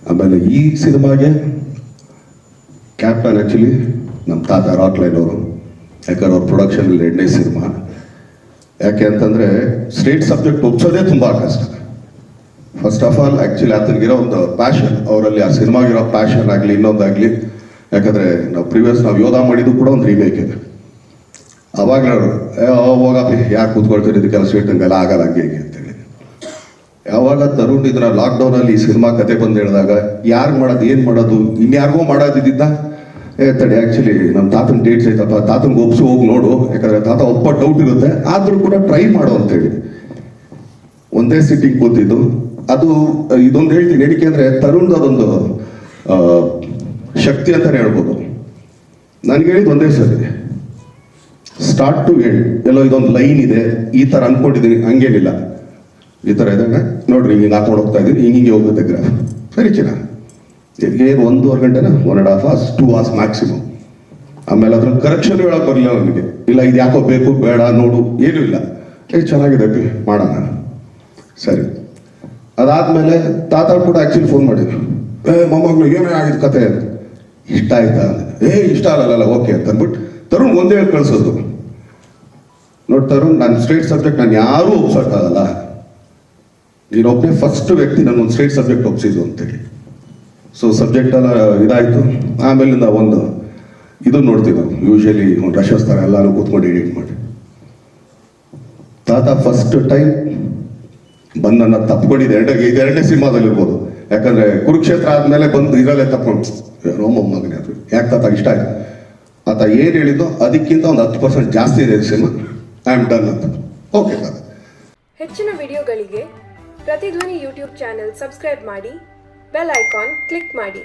ಆಮೇಲೆ ಈ ಸಿನಿಮಾಗೆ ಕ್ಯಾಪ್ಟನ್ ಆ್ಯಕ್ಚುಲಿ ನಮ್ಮ ತಾತ ರಾಕ್ಲೈನ್ ಅವರು, ಯಾಕಂದ್ರೆ ಅವ್ರ ಪ್ರೊಡಕ್ಷನಲ್ಲಿ 2ನೇ ಸಿನಿಮಾ. ಯಾಕೆ ಅಂತಂದರೆ ಸ್ಟ್ರೇಟ್ ಸಬ್ಜೆಕ್ಟ್ ಒಪ್ಸೋದೇ ತುಂಬ ಕಷ್ಟ. ಫಸ್ಟ್ ಆಫ್ ಆಲ್ ಆ್ಯಕ್ಚುಲಿ ಆತನಿಗಿರೋ ಒಂದು ಪ್ಯಾಷನ್, ಅವರಲ್ಲಿ ಆ ಸಿನಿಮಾಗಿರೋ ಪ್ಯಾಷನ್ ಆಗಲಿ ಇನ್ನೊಂದಾಗಲಿ. ಯಾಕಂದರೆ ನಾವು ಯೋಧ ಮಾಡಿದ್ದು ಕೂಡ ಒಂದು ರೀಮೇಕ್. ಅವಾಗ ಹೋಗಪ್ಪ ಯಾಕೆ ಕೂತ್ಕೊಳ್ತೀರಿ ಇದಕ್ಕೆಲ್ಲ ಸ್ಟ್ರೇಟ್ ಹಂಗೆಲ್ಲ ಆಗಲ್ಲ ಹಂಗೆ ಹೀಗೆ ಅಂತೇಳಿ. ಯಾವಾಗ ತರುಣ್ ಇದನ್ನ ಲಾಕ್ಡೌನಲ್ಲಿ ಈ ಸಿನಿಮಾ ಕತೆ ಬಂದು ಹೇಳಿದಾಗ ಯಾರು ಮಾಡೋದು ಏನು ಮಾಡೋದು ಇನ್ಯಾರಿಗೋ ಮಾಡೋದಿದ್ದ ತಡಿ ಆ್ಯಕ್ಚುಲಿ ನಮ್ಮ ತಾತನ ಡೇಟ್ಸ್ ಐತಪ್ಪ, ತಾತನಿಗೆ ಒಪ್ಸಿ ಹೋಗಿ ನೋಡು, ಯಾಕಂದರೆ ತಾತ ಒಪ್ಪ ಡೌಟ್ ಇರುತ್ತೆ, ಆದರೂ ಕೂಡ ಟ್ರೈ ಮಾಡು ಅಂತೇಳಿ ಒಂದೇ ಸಿಟ್ಟಿಂಗ್ ಕೂತಿದ್ದು. ಅದು ಇದೊಂದು ಹೇಳ್ತೀನಿ ಏನಕ್ಕೆ ಅಂದರೆ ತರುಣ್ದು ಅದೊಂದು ಶಕ್ತಿ ಅಂತಲೇ ಹೇಳ್ಬೋದು. ನನಗೆ ಹೇಳಿದ್ದು ಒಂದೇ ಸರಿ, ಸ್ಟಾರ್ಟ್ ಟು ಎಂಡ್ ಎಲ್ಲೋ ಇದೊಂದು ಲೈನ್ ಇದೆ, ಈ ಥರ ಅಂದ್ಕೊಂಡಿದ್ದೀನಿ, ಹಂಗೇನಿಲ್ಲ, ಈ ಥರ ಇದ್ದಾಗ ನೋಡ್ರಿ ಹಿಂಗೆ ಹಾಕೊಂಡು ಹೋಗ್ತಾ ಇದ್ದೀನಿ, ಹಿಂಗೆ ಹೋಗುತ್ತೆ ಗ್ರಾಫ್. ಸರಿ ಚಿನ್ನ, ಏನು 1.5 ಗಂಟೆನ 1.5 hours 2 hours ಮ್ಯಾಕ್ಸಿಮಮ್. ಆಮೇಲೆ ಅದ್ರ ಕರೆಕ್ಷನ್ ಹೇಳೋಕೆ ಬರಲಿಲ್ಲ ನನಗೆ, ಇಲ್ಲ ಇದು ಯಾಕೋ ಬೇಕು ಬೇಡ ನೋಡು ಏನೂ ಇಲ್ಲ, ಚೆನ್ನಾಗಿದೆ ಅಪ್ಪಿ ಮಾಡೋಣ ಸರಿ. ಅದಾದಮೇಲೆ ತಾತ ಕೂಡ ಆ್ಯಕ್ಚುಲಿ ಫೋನ್ ಮಾಡಿದ್ರು, ಮೊಮ್ಮಗಳು ಏನೋ ಆಗಿದ್ದು ಕತೆ ಅಂತ. ಇಷ್ಟ ಆಯ್ತಾ ಅಂದ್ರೆ ಇಷ್ಟ ಅಲ್ಲಲ್ಲ ಓಕೆ ಅಂತ ಅಂದ್ಬಿಟ್ಟು ತರುಣ್ ಒಂದೇ ಹೇಳಿ ಕಳಿಸೋದು. ನೋಡಿ ತರುಣ್, ನಾನು ಸ್ಟ್ರೇಟ್ ಸಬ್ಜೆಕ್ಟ್ ನಾನು ಯಾರೂ ಒಪ್ಸೋಕ್ಕಾಗಲ್ಲ, ನೀನೊಬ್ಬನೇ ಫಸ್ಟ್ ವ್ಯಕ್ತಿ ನಾನು ಒಂದು ಸ್ಟ್ರೇಟ್ ಸಬ್ಜೆಕ್ಟ್ ಒಪ್ಸಿದ್ದು ಅಂತೇಳಿ. ಸೊ ಸಬ್ಜೆಕ್ಟ್ ಎಲ್ಲ ಇದಾಯಿತು. ಆಮೇಲಿಂದ ಒಂದು ಇದು ನೋಡ್ತೀವಿ ನಾವು ಯೂಶಲಿ ಒಂದು ರಶಸ್ ಥರ ಎಲ್ಲರೂ ಕೂತ್ಕೊಂಡು ಎಡಿಟ್ ಮಾಡಿ. ತಾತ ಫಸ್ಟ್ ಟೈಮ್ ಬಂದು ನನ್ನ ತಪ್ಕೊಂಡಿದೆ, 2ನೇ ಸಿನಿಮಾದಲ್ಲಿರ್ಬೋದು. ಯಾಕಂದರೆ ಕುರುಕ್ಷೇತ್ರ ಆದಮೇಲೆ ಬಂದು ಇದರಲ್ಲೇ ತಪ್ಕೊಂಡು ರೋಮಮ್ಮಗನೇ ಅದು ಯಾಕೆ ತಾತ ಇಷ್ಟ ಆಯ್ತು. ಆತ ಏನು ಹೇಳಿದ್ದು ಅದಕ್ಕಿಂತ ಒಂದು 10% ಜಾಸ್ತಿ ಇದೆ ಸಿನಿಮಾ, ಐ ಆಮ್ ಡನ್ ಅಂತ. ಓಕೆ ತಾತ. ಹೆಚ್ಚಿನ ವಿಡಿಯೋಗಳಿಗೆ ಪ್ರತಿಧ್ವನಿ ಯೂಟ್ಯೂಬ್ ಚಾನೆಲ್ ಸಬ್ಸ್ಕ್ರೈಬ್ ಮಾಡಿ, ಬೆಲ್ ಐಕಾನ್ ಕ್ಲಿಕ್ ಮಾಡಿ.